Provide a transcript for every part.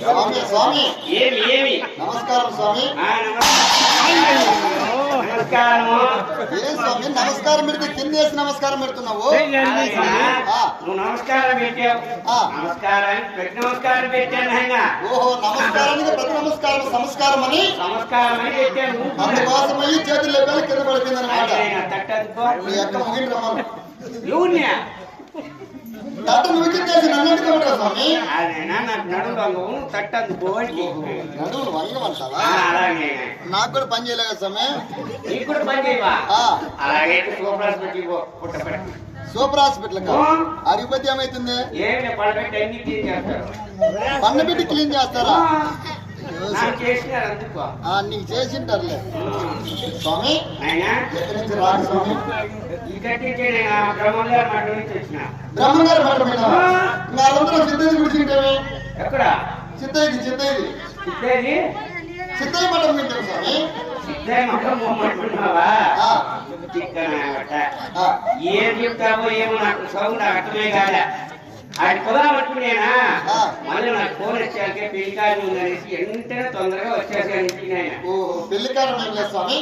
స్వామి స్వామి ఏమి నమస్కారం స్వామి. నమస్కారము. ఏ స్వామి నమస్కారం పెడితే కింద వేసి నమస్కారం పెడుతున్నావు? నువ్వు నమస్కారం పెట్టావు. నమస్కారానికి ప్రతి నమస్కారం పెట్టాను ఆయన. ఓహో నమస్కారానికి ప్రతి నమస్కారం సంస్కారం అని నమస్కారం అని పెట్టాను. అందుకోసమై చేతులు లేపాలి కింద పడిపోయింది అనమాట. తట్టదుకో నీ యొక్క ముగింటి రమ్మను. ఎవరినా తట్టను విజిట్ నన్ను స్వామి. అదేనా నాకు నడుము తట్టదుకో నడువులు వంగమంటావా? అలాగే నాకు కూడా పని చేయలేక స్వామి. నీకు కూడా పని చేయవా? అలాగే సూపర్ హాస్పిటల్ పో పుట్టపడ. సూపర్ హాస్పిటల్ అడిగిపోతే ఏమైతుంది? ఏమి పడబెట్టి అన్ని క్లీన్ చేస్తారు. పన్ను పెట్టి క్లీన్ చేస్తారా? చేసినారు అందుకో. నీకు చేసింటారులే స్వామి. అయినా ఎక్కడి నుంచి రాడు స్వామి? ఇక్కడి నుంచి నేను బ్రహ్మంగారు మాట నుంచి వచ్చిన. బ్రహ్మంగారు మాట మీద వాళ్ళందరూ సిద్ధయ్య గురించింటేవి. ఎక్కడ? సిద్ధయ్యది సిద్ధేది సిద్ధయ్య మఠం వింటారు స్వామి. సిద్ధయ్య మఠం పోమంటున్నావా? ఏం చెప్తావో ఏమో నాకు సౌండ్ నాకు అర్థమే కాదా. అది పొదామనుకునేనా మళ్ళీ నాకు ఫోన్ వచ్చాకే పెళ్లి కాదు ఉందనేసి వెంటనే తొందరగా వచ్చేసాను. పెళ్లి కారణం ఏం లేదు స్వామి.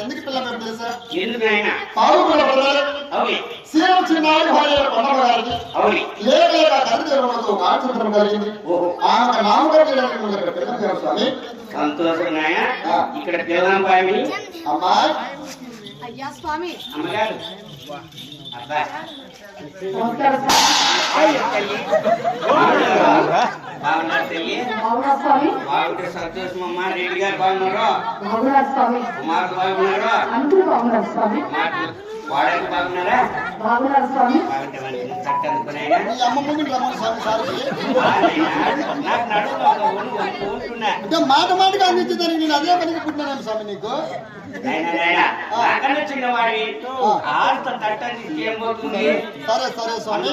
ఎందుకు పిల్లలు తెలుసా? ఎందుకు ఆయన అవును సీఎం చిన్నారి భార్య కొండగారికి అవును లేక కరిదేవడంతో కాల్చడం కలిగింది. ఆమె నామకరణం స్వామి. సంతోషం నాయన. ఇక్కడ పిల్లంబామిని అమ్మా అయ్యా స్వామి. అమ్మగారు అబ్బా బాగున్నారు తల్లి. బాగుంటే సంతోషం అమ్మా. రెడ్డి గారు బాగున్నారు. కుమారుడు బాగున్నారు. వాడకి బాగున్నారా? బాగుంటే మంచిది. చక్కనుకున్నాయినా నాకు నడుపుతున్నా మాట మాటగా అందించదని నేను అదే పనికి పుట్టినాను స్వామి. నీకు నాకన్నా చిన్నవాడి ఆస్త తట్టని ఏం పోతుంది. సరే సరే స్వామి.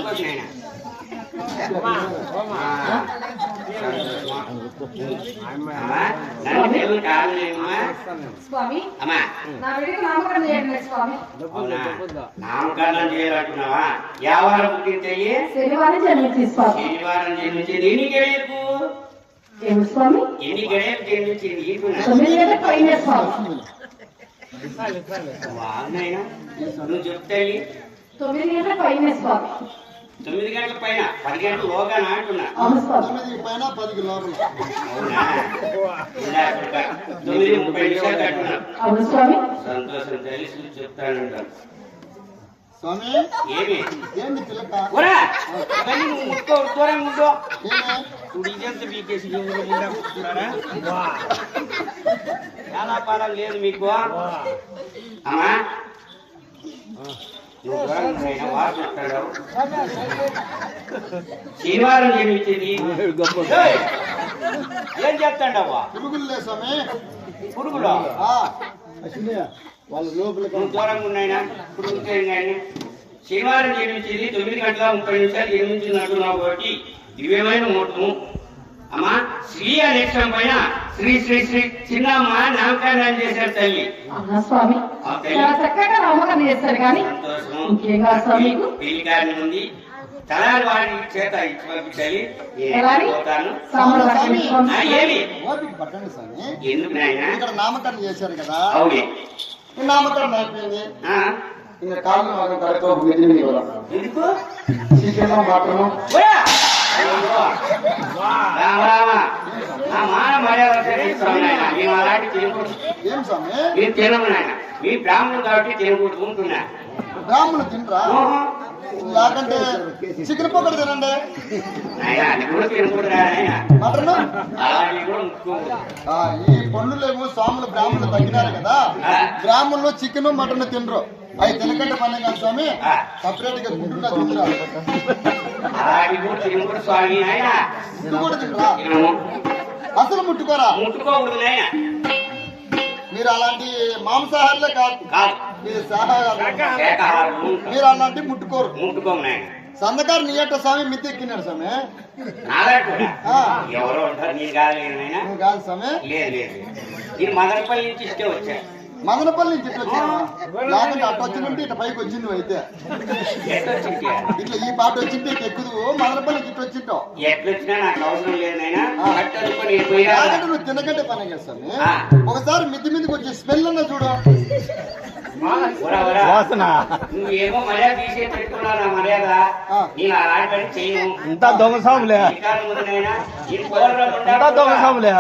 నామకరణం చేయాలంటున్నావా? వ్యాపారం పుట్టింది శనివారం జన్మించి స్వామి. శనివారం జన్మించింది. ఎన్ని గడియకు ఎన్ని గడియకు జన్మించింది? నువ్వు చెప్తాయి 9 గంటల పైన స్వామి. 9 గంటల పైన 10 గంటల లోగా అంటున్నా. 9 పైన 10 లోపల. అవునా? 9:30 అంటున్నా. సంతోషం తెలిసి చెప్తానంటాను స్వామి. ఏమి ఏంటి పిల్లక నువ్వు ముక్కో దూరం ఉండో. ఏమే ఇదంతా మీకేసి చాలా పాలం లేదు మీకు. అమ్మా శనివారం జన్మించింది. ఏం చెప్తాండవ్వా? పురుగులే స్వామి. పురుగులు వాళ్ళ లోపల దూరంగా ఉన్నాయినా పురుగులు కానీ. శనివారం జన్మించింది. 9:30 జన్మించినట్టున్నావు కాబట్టి దివ్యమైన ముహూర్తం. అమ్మా శ్రీ అనేక్షం పైన శ్రీ శ్రీ శ్రీ చిన్నమ్మ నామకరణం చేశారు తల్లి. పెళ్లి కారణం ఉంది. తలారి వాడి చేత ఇచ్చి పంపించాలి. ఎందుకు నాయన ఇక్కడ నామకరణం చేశారు కదా? అవునే నామకరణం అయిపోయింది. ఇంకా కాళ్ళు ఎందుకు మాత్రము ఏం స్వామి? మీరు తినము నాయన. మీ బ్రాహ్మణులు కాబట్టి తినకూడదు ఉంటున్నా. బ్రాహ్మణులు తినరా? లేకంటే చికెన్ పకోడీ తినండి. అది కూడా తినకూడదు నాయన. మటన్ అలాగే కూడా ముట్టుకోకూడదు. ఈ పండులేమో స్వాములు బ్రాహ్మణులు తగ్గినారు కదా. బ్రాహ్మణులు చికెన్ మటన్ తినరు. అవి తినకంటే పని కాదు స్వామి. సపరేట్ గా గుడ్డుగా తింటారు. స్వామి ఆయన కూడా తినరా? అసలు ముట్టుకోరా? ముట్టుకోకూడదు నాయన. మీరు అలాంటి మాంసాహారులే కాదు. మీరు శాఖాహారులు. మీరు అలాంటి ముట్టుకోరు. ముట్టుకోము నాయన. సందకారు నీయట స్వామి మిద్దెక్కినాడు స్వామి. ఎవరో ఉంటారు. నేను కాదు కాదు స్వామి. లేదు లేదు. నేను మదనపల్లి నుంచి ఇష్టే వచ్చా. మదనపల్లి నుంచి ఇట్లా వచ్చావా? లేకుంటే అటు వచ్చిందంటే ఇట్లా పైకి వచ్చింది నువ్వు అయితే ఇట్లా ఈ పాట వచ్చింటే ఇటు ఎక్కుదు మదనపల్లి నుంచి ఇటు వచ్చింటావు. ఎట్లొచ్చినా నాకు అవసరం లేదు నాయనా. లేకుంటే నువ్వు తినకంటే పని చేస్తాను. ఒకసారి మిద్ది మీదకి వచ్చే స్మెల్ అన్నా చూడు. నువ్వేమో మర్యాద తీసే పెట్టుకున్నావు నా మర్యాద. నేను అలాంటి పని చేయను. ఇంత దొంగ సాములే దొంగ సాములే.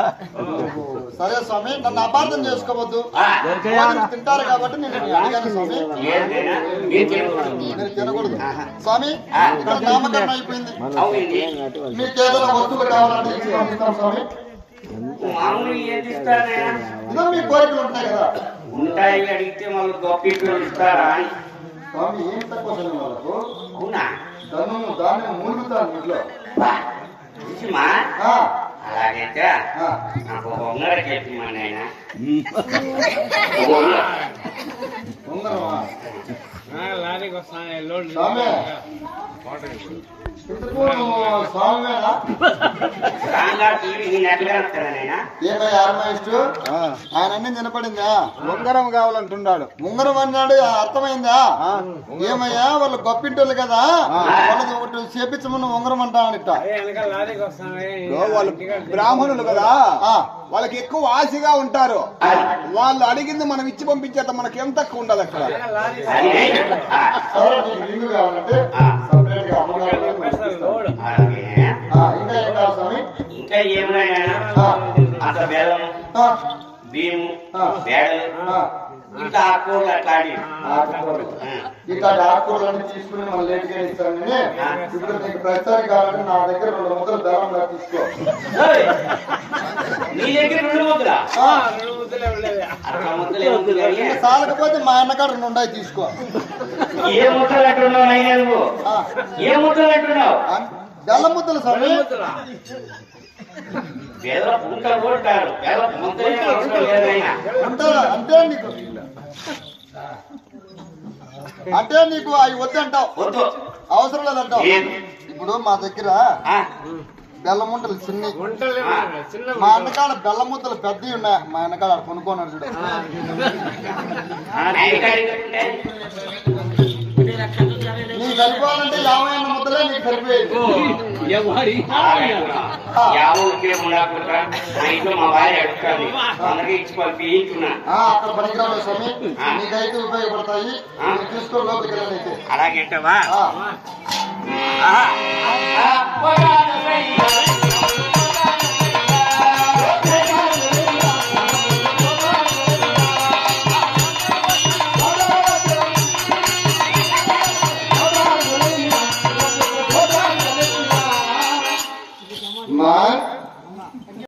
సరే స్వామి, నన్ను అపార్థం చేసుకోవద్దు. తింటారు కాబట్టి నేను అడిగాను స్వామి. నేను తినకూడదు స్వామి. ఇక్కడ నామకరణం అయిపోయింది. మీకు ఏదైనా వస్తువులు కావాలంటే ఇస్తాం స్వామి. మామూలు ఏం ఇస్తానైనా ఇదో మీ కోరికలు ఉంటాయి కదా. ఉంటాయి. అడిగితే మళ్ళీ గొప్ప ఇస్తారా అని. స్వామి ఏం తక్కువ సమయం వాళ్ళకు. అవునా? దాన్ని మూలుగుతాను ఇంట్లో. నిజమా? అలాగైతే నాకు ఒక ఉంగర చెప్పి మా నాయన. ఉంగరమా స్వామి? స్వామివేనా? ఏమయ్యా అరమేష్టు? ఆయన అన్ని వినపడిందా? ఉంగరం కావాలంటున్నాడు. ఉంగరం అన్నాడు, అర్థమైందా? ఏమయ్యా వాళ్ళు గొప్పింటోళ్ళు కదా, వాళ్ళది ఒకటి చేపించమన్న ఉంగరం అంటానట. వాళ్ళు బ్రాహ్మణులు కదా, వాళ్ళకి ఎక్కువ ఆశగా ఉంటారు. వాళ్ళు అడిగింది మనం ఇచ్చి పంపించేట మనకేం తక్కువ ఉండదు అక్కడ. ఇంకా ఏమైనా అంత బెల్లం బియ్యము బేడలు ఇంకా ఆకుకూరలు అట్లాంటివి. ఇట్లాంటి ఆకుకూరలన్నీ తీసుకుని మనం లేట్గా ఇస్తాం. కానీ ఇప్పుడు నీకు ప్రతిసారి కావాలంటే నా దగ్గర 2 ముద్దలు బెల్లం తీసుకో. నీ దగ్గర 2 ముద్దలా? చాలకపోతే మా అన్నకాడ 2 ఉన్నాయి తీసుకో. ఏ ముద్దలు అంటున్నావు నైనా నువ్వు? ఏ ముద్దలు అంటున్నావు? బెల్లం ముద్దలు స్వామి. బెల్లం ఉంటారు కొట్టారు. బెల్లం ముద్దలే అవసరం లేదైనా. ఉంటారా? అంటే నీకు అవి వద్దంటావు, అవసరం లేదంటావు. ఇప్పుడు మా దగ్గర బెల్లం ముద్దలు చిన్న, మా అన్నకాడ బెల్లం ముద్దలు పెద్దవి ఉన్నాయి. మా అన్నకాడ కొనుక్కోనాడు చూడు. నీకు సరిపోవాలంటే 50 ముద్దలే నీకు సరిపోయేది. అక్కడ పనికిరావు స్వామి, నీకైతే ఉపయోగపడతాయి. తీసుకో లోపలికి వెళ్ళనైతే. అలాగేంటవా?